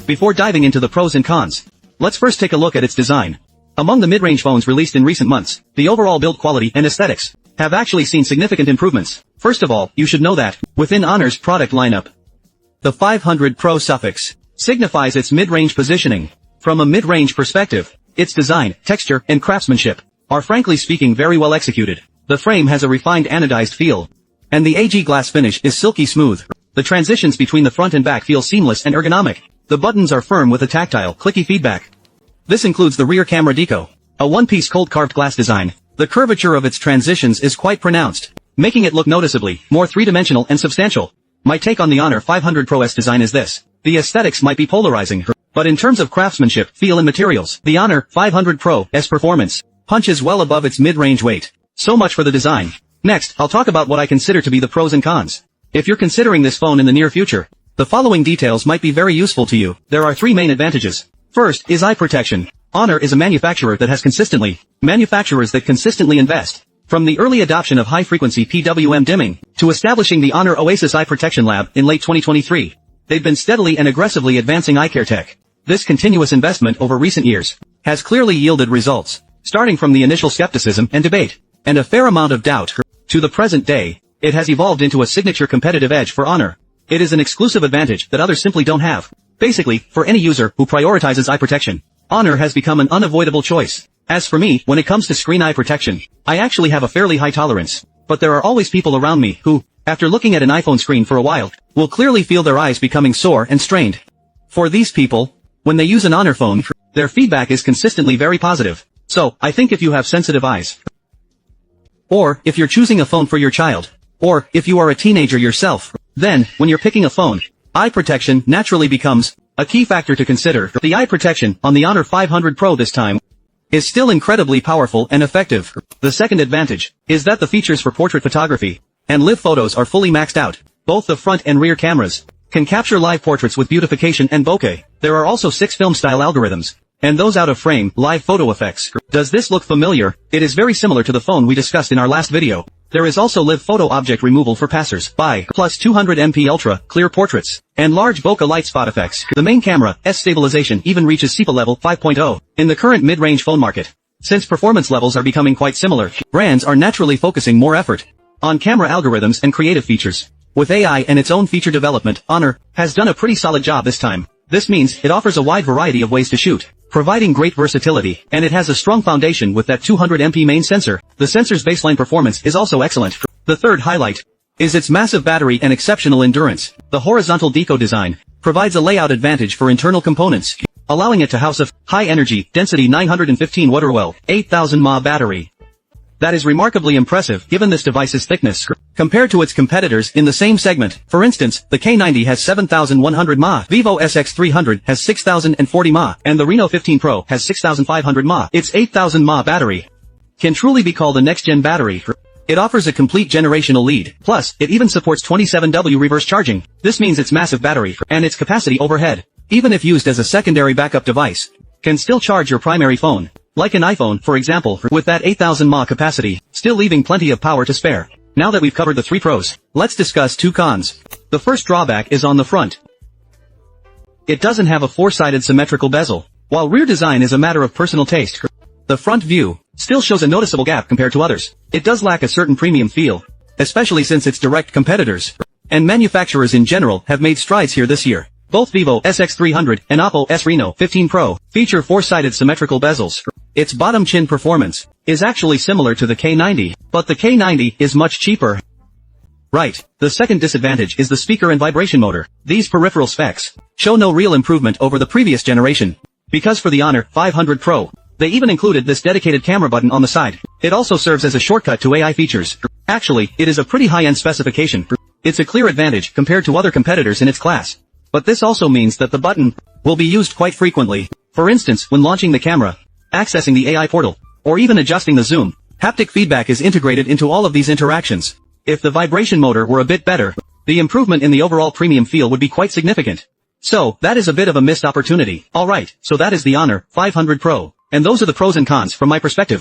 Before diving into the pros and cons, let's first take a look at its design. Among the mid-range phones released in recent months, the overall build quality and aesthetics have actually seen significant improvements. First of all, you should know that, within Honor's product lineup, the 500 Pro suffix signifies its mid-range positioning. From a mid-range perspective, its design, texture, and craftsmanship are frankly speaking very well executed. The frame has a refined anodized feel, and the AG glass finish is silky smooth. The transitions between the front and back feel seamless and ergonomic. The buttons are firm with a tactile, clicky feedback. This includes the rear camera deco, a one-piece cold-carved glass design. The curvature of its transitions is quite pronounced, making it look noticeably more three-dimensional and substantial. My take on the Honor 500 Pro S design is this. The aesthetics might be polarizing, but in terms of craftsmanship, feel and materials, the Honor 500 Pro S performance punches well above its mid-range weight. So much for the design. Next, I'll talk about what I consider to be the pros and cons. If you're considering this phone in the near future, the following details might be very useful to you. There are three main advantages. First is eye protection. Honor is a manufacturer that manufacturers that consistently invest. From the early adoption of high-frequency PWM dimming, to establishing the Honor Oasis Eye Protection Lab in late 2023, they've been steadily and aggressively advancing eye care tech. This continuous investment over recent years has clearly yielded results, starting from the initial skepticism and debate, and a fair amount of doubt, to the present day. It has evolved into a signature competitive edge for Honor. It is an exclusive advantage that others simply don't have. Basically, for any user who prioritizes eye protection, Honor has become an unavoidable choice. As for me, when it comes to screen eye protection, I actually have a fairly high tolerance. But there are always people around me who, after looking at an iPhone screen for a while, will clearly feel their eyes becoming sore and strained. For these people, when they use an Honor phone, their feedback is consistently very positive. So, I think if you have sensitive eyes, or if you're choosing a phone for your child, or if you are a teenager yourself, then, when you're picking a phone, eye protection naturally becomes a key factor to consider. The eye protection on the Honor 500 Pro this time is still incredibly powerful and effective. The second advantage is that the features for portrait photography and live photos are fully maxed out. Both the front and rear cameras can capture live portraits with beautification and bokeh. There are also 6 film-style algorithms, and those out-of-frame, live photo effects. Does this look familiar? It is very similar to the phone we discussed in our last video. There is also live photo object removal for passers-by, plus 200MP ultra clear portraits, and large bokeh light spot effects. The main camera, S stabilization even reaches SEPA level 5.0 in the current mid-range phone market. Since performance levels are becoming quite similar, brands are naturally focusing more effort on camera algorithms and creative features. With AI and its own feature development, Honor has done a pretty solid job this time. This means it offers a wide variety of ways to shoot, providing great versatility, and it has a strong foundation with that 200MP main sensor. The sensor's baseline performance is also excellent. The third highlight is its massive battery and exceptional endurance. The horizontal deco design provides a layout advantage for internal components, allowing it to house a high-energy, density 915 Watt 8000 mAh battery. That is remarkably impressive given this device's thickness compared to its competitors in the same segment. For instance, the K90 has 7100 mAh, Vivo SX300 has 6040 mAh, and the Reno 15 Pro has 6500 mAh. Its 8000 mAh battery can truly be called a next-gen battery. It offers a complete generational lead. Plus, it even supports 27W reverse charging. This means its massive battery and its capacity overhead, even if used as a secondary backup device, can still charge your primary phone. Like an iPhone, for example, with that 8000 mAh capacity, still leaving plenty of power to spare. Now that we've covered the 3 pros, let's discuss 2 cons. The first drawback is on the front. It doesn't have a 4-sided symmetrical bezel. While rear design is a matter of personal taste, the front view still shows a noticeable gap compared to others. It does lack a certain premium feel, especially since its direct competitors and manufacturers in general have made strides here this year. Both Vivo SX300 and Oppo Reno 15 Pro feature 4-sided symmetrical bezels. Its bottom chin performance is actually similar to the K90, but the K90 is much cheaper. Right. The second disadvantage is the speaker and vibration motor. These peripheral specs show no real improvement over the previous generation, because for the Honor 500 Pro, they even included this dedicated camera button on the side. It also serves as a shortcut to AI features. Actually, it is a pretty high-end specification. It's a clear advantage compared to other competitors in its class. But this also means that the button will be used quite frequently. For instance, when launching the camera, accessing the AI portal, or even adjusting the zoom. Haptic feedback is integrated into all of these interactions. If the vibration motor were a bit better, the improvement in the overall premium feel would be quite significant. So, that is a bit of a missed opportunity. Alright, so that is the Honor 500 Pro. And those are the pros and cons from my perspective.